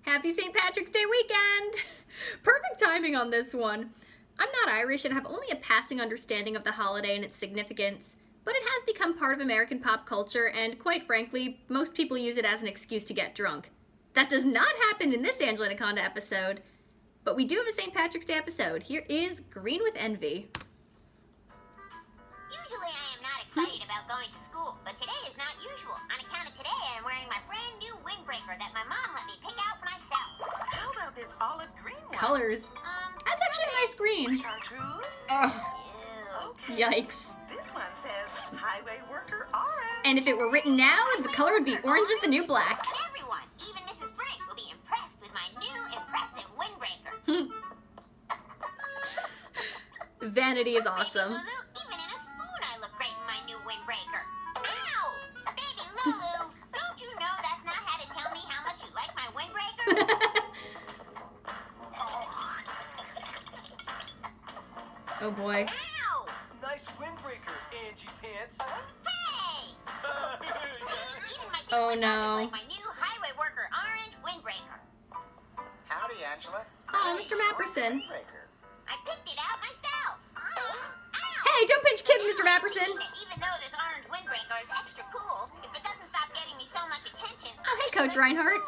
Happy St. Patrick's Day weekend! Perfect timing on this one. I'm not Irish and have only a passing understanding of the holiday and its significance, but it has become part of American pop culture, and quite frankly, most people use it as an excuse to get drunk. That does not happen in this Anaconda episode, but we do have a St. Patrick's Day episode. Here is Green with Envy. Usually I am not excited about going to school, but today is not usual. On account of today, I am wearing my brand new windbreaker that my mom let me pick out for myself. How about this olive green one? Colors. That's actually a nice green. Chartreuse? Ugh. Ew. Okay. Yikes. This one says highway worker orange. And if it were written now, the color would be orange is the new black. And everyone, even Mrs. Briggs, will be impressed with my new impressive windbreaker. Vanity is awesome. Baby Lulu, even in a spoon I look great in my new windbreaker. Ow! Baby Lulu, don't you know that's not how to tell me how much you like my windbreaker? Oh boy. Ow! Nice windbreaker, Angie Pants. Hey! See, even my big Oh, windows no. is like my new highway worker orange windbreaker. Howdy, Angela. Oh, Mr. Mapperson. Breaker. I picked it out myself. Ow! Hey, don't pinch kids, Mr. Mapperson. That even though this orange windbreaker is extra cool, if it doesn't stop getting me so much attention, Oh, hey, Coach Reinhardt.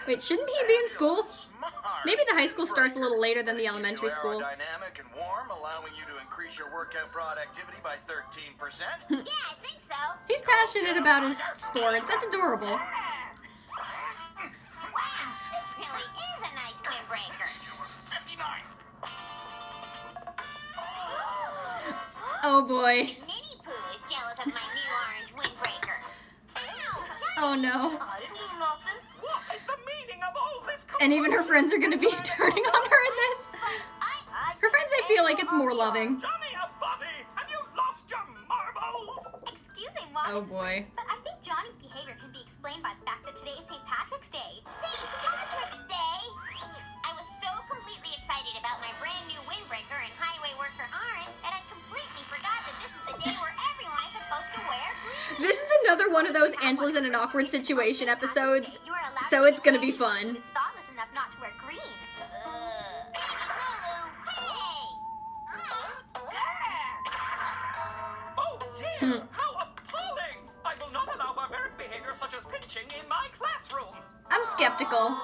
Wait, shouldn't he be in school? Smart. Maybe the high school starts a little later than the elementary school. Aerodynamic and warm, allowing you to increase your workout productivity by 13%. Yeah, I think so. He's passionate about his sports. That's adorable. Wow, this really is a nice windbreaker. 59. Oh boy. Minnie Pooh is jealous of my new orange windbreaker. Ow, Oh no. I didn't do nothing. What is the meaning of all this? And even her friends are gonna be turning on her in this. Her friends, I feel like it's more loving. Johnny, a body! Have you lost your marbles? Excusing Mom, Oh boy. but I think Johnny's behavior can be explained by the fact that today is St. Patrick's Day. St. Patrick's Day? I was so completely excited about my brand new windbreaker and highway worker orange that I completely forgot that this is the day where everyone is supposed to wear green. This is another one of those Angela's in an awkward situation episodes, You are allowed so to it's gonna be kiss anyone fun. who is thoughtless enough not to wear green. Oh dear! How appalling! I will not allow barbaric behavior such as pinching in my classroom. I'm skeptical.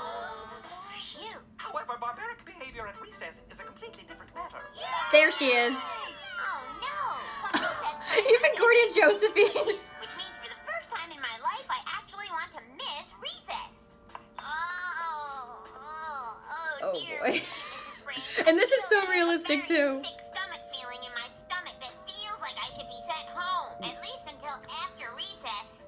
Phew. However, barbaric behavior at recess is a completely different matter. There she is. Oh no! Come recess time. Even Gordy and Josephine. Which means for the first time in my life, I actually want to miss recess. Oh, dear boy. me, Mrs. Briggs. And this is so I have a realistic, very too. Sick stomach feeling in my stomach that feels like I should be sent home, at least until after recess.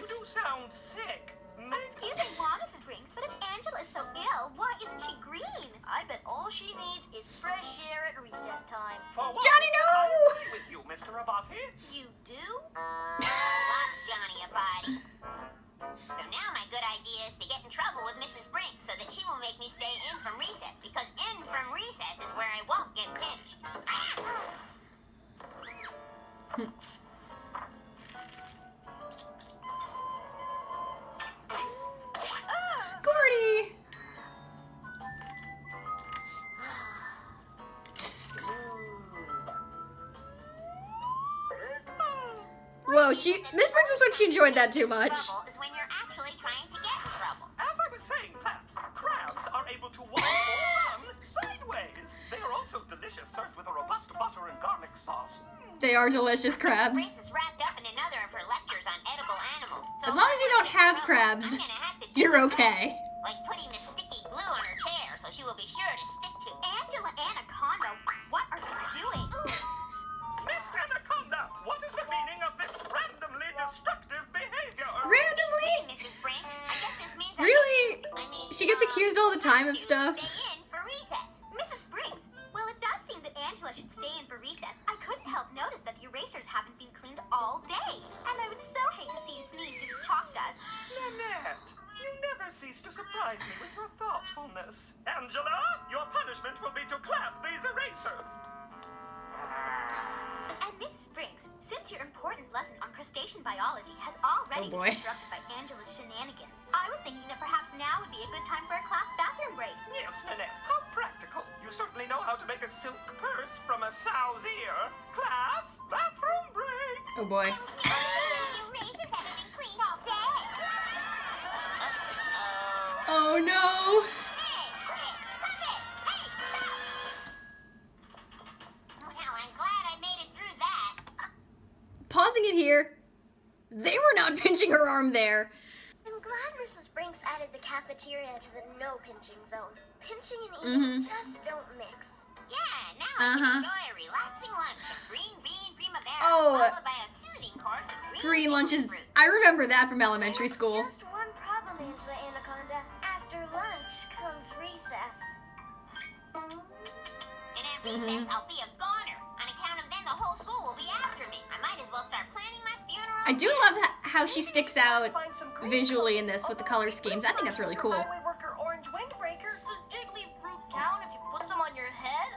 You do sound sick. Excuse me, Mrs. Briggs, but if Angela is so ill, why isn't she green? I bet all she needs is fresh air at recess time. For what? Johnny, no! I agree with you, Mr. Abati. You do? Love Johnny a body. So now my good idea is to get in trouble with Mrs. Briggs so that she will make me stay in from recess, because in from recess is where I won't get pinched. Gordy. Whoa, Miss Briggs looks like she enjoyed that too much. Trouble is when you're actually trying to get in trouble. As I was saying, Paps, crabs are able to walk or run sideways. They are also delicious, served with a robust butter and garlic sauce. They are delicious crabs. Briggs is wrapped up in another of her lectures on edible animals. So As long if as you I don't get in have trouble, crabs, I'm gonna have to do you're something. okay. Like putting the sticky glue on her chair so she will be sure to stick to. Angela Anaconda, what are you doing? Miss Anaconda, what is the meaning of this randomly destructive behavior? Randomly? Mrs. Briggs, I guess this means Really? I mean, She gets accused all the time of stuff. Stay in for recess. Mrs. Briggs, well, it does seem that Angela should stay in for recess. I couldn't help notice that the erasers haven't been cleaned all day. And I would so hate to see you sneeze due to chalk dust. Nanette, you never cease to surprise me with your thoughtfulness. Angela, your punishment will be to clap these erasers. And Mrs. Briggs, since your important lesson on crustacean biology has already Oh, boy. been interrupted by Angela's shenanigans, I was thinking that perhaps now would be a good time for a class bathroom break. Yes, Nanette, how practical. You certainly know how to make a silk purse from a sow's ear. Class, bathroom break. Oh boy. Your razors haven't been cleaned all day. Oh no. Hey, stop it! Hey, stop! Well, I'm glad I made it through that. Pausing it here. They were not pinching her arm there. I'm glad Mrs. Brinks added the cafeteria to the no pinching zone. Pinching and eating just don't mix. Yeah, now I can enjoy a relaxing lunch of green bean primavera, Oh. followed by a soothing course of Green lunches. fruit. I remember that from elementary school. Just one problem, Angela Anaconda. After lunch comes recess. And at recess, I'll be a goner. On account of then, the whole school will be after me. I might as well start planning my funeral. I do love how she sticks out Find some green visually in fruit. this with the Although color schemes. I think that's really cool. Highway worker orange windbreaker. Does jiggly fruit count if you put some on your head?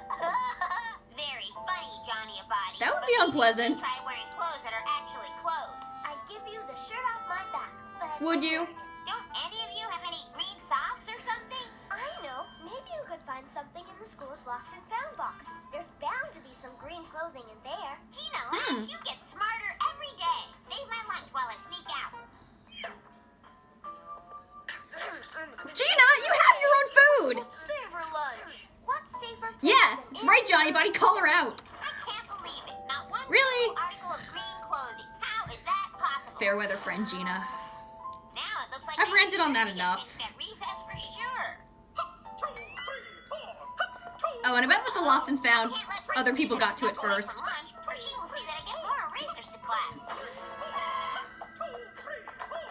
Very funny, Johnny Abadi. That would But be maybe unpleasant. you should try wearing clothes that are actually clothes. I'd give you the shirt off my back, but Would you? Don't any of you have any green socks or something? I know. Maybe you could find something in the school's lost and found box. There's bound to be some green clothing in there. Gina, Lounge, you get smarter every day. Save my lunch while I sneak out. Gina, you have your own food. Save her lunch. What's safer? place Yeah, than it's in right, the Johnny Buddy. Call her out. I can't believe it. Not one Really? single article of green clothing. How is that possible? Fair weather friend, Gina. Now it looks like I've ranted on that I'm enough. At recess for sure. 2, 3, 4. Oh, and I bet with the lost and found, Can't let other Princess people got to it step away first. from lunch, or she will see that I get more erasers to clap. 2, 3, 4.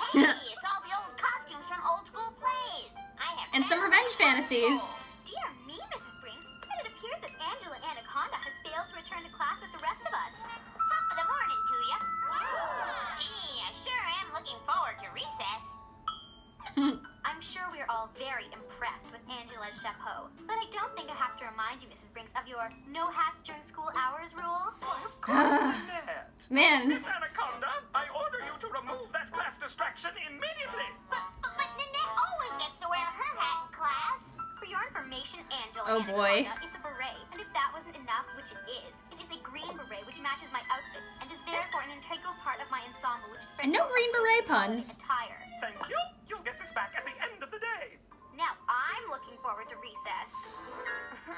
Hey, it's all the old costumes from old school plays. I have And some found revenge my fantasies. goal. Dear me, Mrs. Brinks, but it appears that Angela Anaconda has failed to return to class with the rest of us. Top of the morning to ya. Gee, I sure am looking forward to recess. I'm sure we're all very impressed with Angela's chapeau, but I don't think I have to remind you, Mrs. Brinks, of your no hats during school hours rule. Why, of course, Nanette. Man, Miss Anaconda, I order you to remove that class distraction immediately. But Nanette always gets to wear her hat in class. For your information, Angela Oh, boy. Anaconda, it's a beret, and if that wasn't enough, which it is a green beret which matches my outfit and is therefore an integral part of my ensemble, which is and no green beret puns. attire. Thank you. You'll get this back at the end of the day. Now I'm looking forward to recess.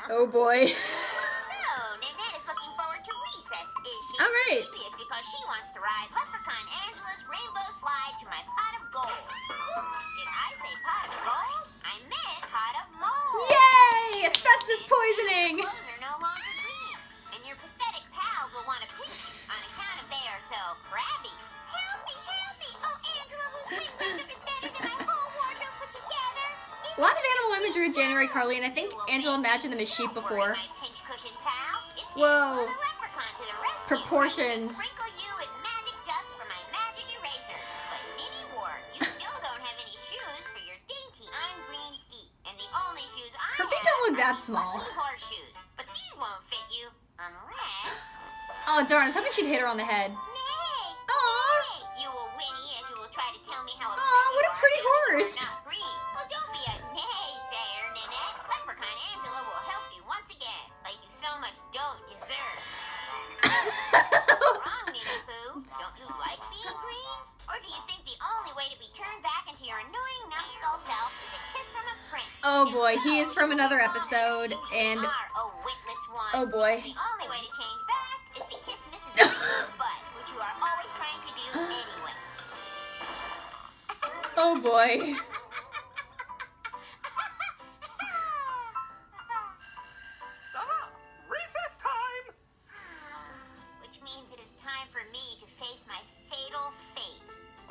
Oh boy. So, Nanette is looking forward to recess, is she? All right. Maybe it's because she wants to ride Leprechaun Angela's rainbow slide to my pot of gold. Oops, did I say pot of gold? I meant pot of mold. Yay! Asbestos poisoning. Clothes are no longer green, and your pathetic pals will want to pinch you on account of they are so crabby. Help me, help me! Oh, Angela, whose windbreaker is better than my whole wardrobe put together? Lots of animal imagery with January Carly, and I think Angela imagined them as sheep Don't before. worry, my pinch cushion pal. It's Whoa. Angela the Leprechaun to the rescue. Proportions. I'm gonna sprinkle you with magic dust for my magic eraser. But Ninny Ward, you still don't have any shoes for your dainty ungreen feet. And the only shoes I Her feet have don't look are that these small. lucky horseshoes. But these won't fit you unless. Oh darn, I was hoping she'd hit her on the head. Nay! Aw. Nay! You will whinny as you will try to tell me how upset Aw, what you a are pretty that you are horse. not green. Well, don't be a naysayer, Nanette. Leprechaun Angela will help you once again, like you so much don't deserve. Wrong, Minnie Pooh. Don't you like being green? Or do you think the only way to be turned back into your annoying numbskull self is a kiss from a prince? Oh If boy, so, he is from you another know episode, that you and are a witless one. oh boy. The only way to change back is to kiss Mrs. Brinks' butt, which you are always trying to do anyway. Oh boy. Ah, recess time. Which means it is time for me to face my fatal fate.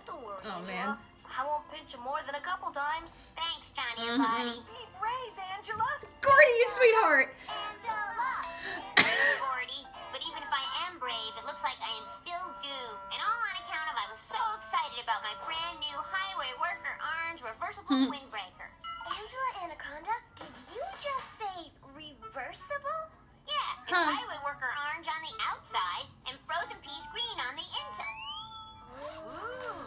Don't worry, Oh, Angela. I won't pinch you more than a couple times. Thanks, Johnny Mhm. Abadi. Be brave, Angela. Gordy, you sweetheart. Gordy, but even if I am brave, it looks like I am still doomed. And all on account of I was so excited about my brand new Highway Worker Orange reversible windbreaker. Angela Anaconda, did you just say reversible? Yeah, it's Huh. Highway Worker Orange on the outside and Frozen Peas Green on the inside. Ooh.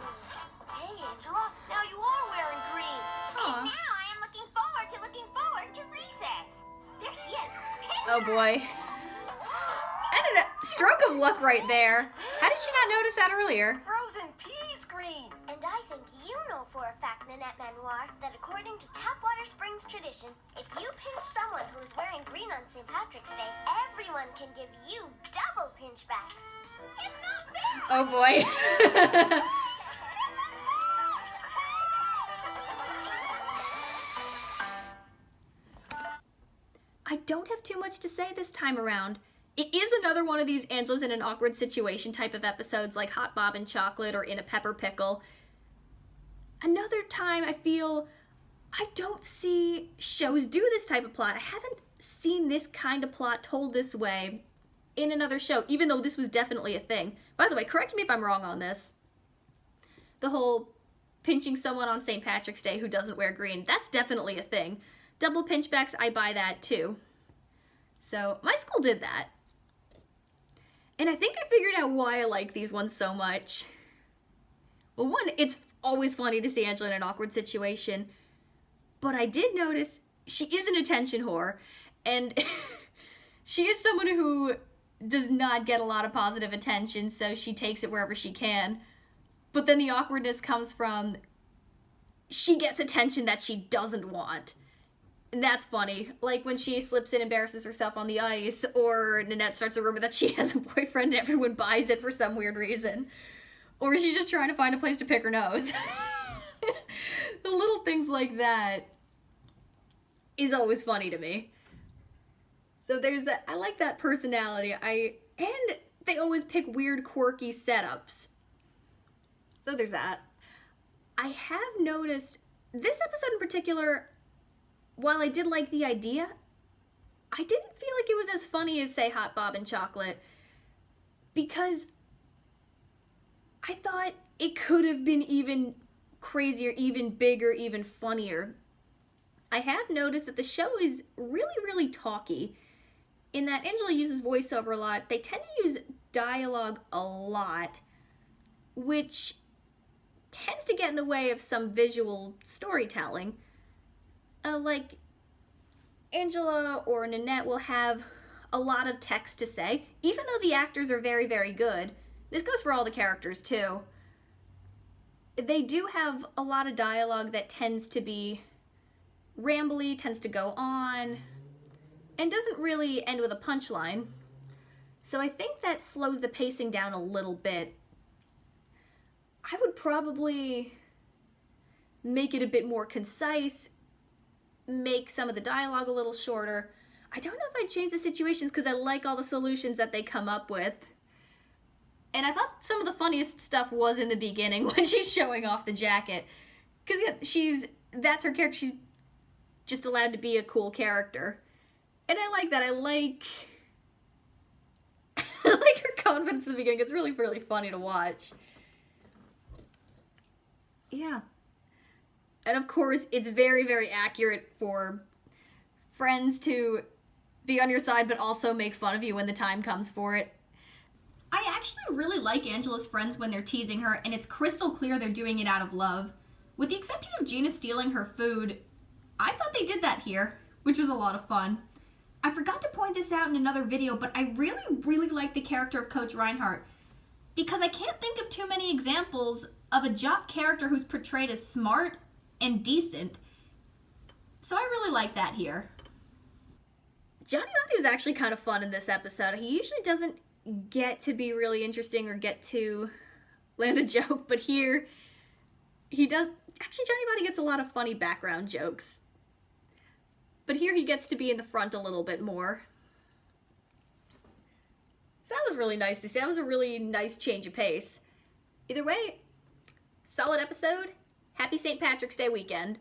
Hey, Angela. Now you Oh boy. And a stroke of luck right there. How did she not notice that earlier? Frozen peas green. And I think you know for a fact, Nanette Manoir, that according to Tapwater Springs tradition, if you pinch someone who is wearing green on St. Patrick's Day, everyone can give you double pinchbacks. It's not fair! Oh boy. I don't have too much to say this time around. It is another one of these Angela's in an awkward situation type of episodes like Hot Bob and Chocolate or In a Pepper Pickle. Another time I feel I don't see shows do this type of plot. I haven't seen this kind of plot told this way in another show, even though this was definitely a thing. By the way, correct me if I'm wrong on this. The whole pinching someone on St. Patrick's Day who doesn't wear green, that's definitely a thing. Double pinchbacks, I buy that too. So, my school did that. And I think I figured out why I like these ones so much. Well, one, it's always funny to see Angela in an awkward situation. But I did notice she is an attention whore. And she is someone who does not get a lot of positive attention, so she takes it wherever she can. But then the awkwardness comes from she gets attention that she doesn't want. And that's funny. Like when she slips and embarrasses herself on the ice, or Nanette starts a rumor that she has a boyfriend and everyone buys it for some weird reason. Or she's just trying to find a place to pick her nose. The little things like that is always funny to me. So there's that. I like that personality. And they always pick weird, quirky setups. So there's that. I have noticed this episode in particular, while I did like the idea, I didn't feel like it was as funny as, say, Hot Bob and Chocolate, because I thought it could have been even crazier, even bigger, even funnier. I have noticed that the show is really, really talky, in that Angela uses voiceover a lot. They tend to use dialogue a lot, which tends to get in the way of some visual storytelling. Like, Angela or Nanette will have a lot of text to say, even though the actors are very, very good. This goes for all the characters, too. They do have a lot of dialogue that tends to be rambly, tends to go on, and doesn't really end with a punchline. So I think that slows the pacing down a little bit. I would probably make it a bit more concise, make some of the dialogue a little shorter. I don't know if I'd change the situations because I like all the solutions that they come up with. And I thought some of the funniest stuff was in the beginning when she's showing off the jacket. Because yeah, that's her character. She's just allowed to be a cool character. And I like that. I like her confidence in the beginning. It's really, really funny to watch. Yeah. And of course, it's very, very accurate for friends to be on your side, but also make fun of you when the time comes for it. I actually really like Angela's friends when they're teasing her, and it's crystal clear they're doing it out of love. With the exception of Gina stealing her food, I thought they did that here, which was a lot of fun. I forgot to point this out in another video, but I really, really like the character of Coach Reinhardt, because I can't think of too many examples of a jock character who's portrayed as smart and decent. So I really like that here. Johnny Body was actually kind of fun in this episode. He usually doesn't get to be really interesting or get to land a joke, but here he does. Actually, Johnny Body gets a lot of funny background jokes. But here he gets to be in the front a little bit more. So that was really nice to see. That was a really nice change of pace. Either way, solid episode. Happy St. Patrick's Day weekend.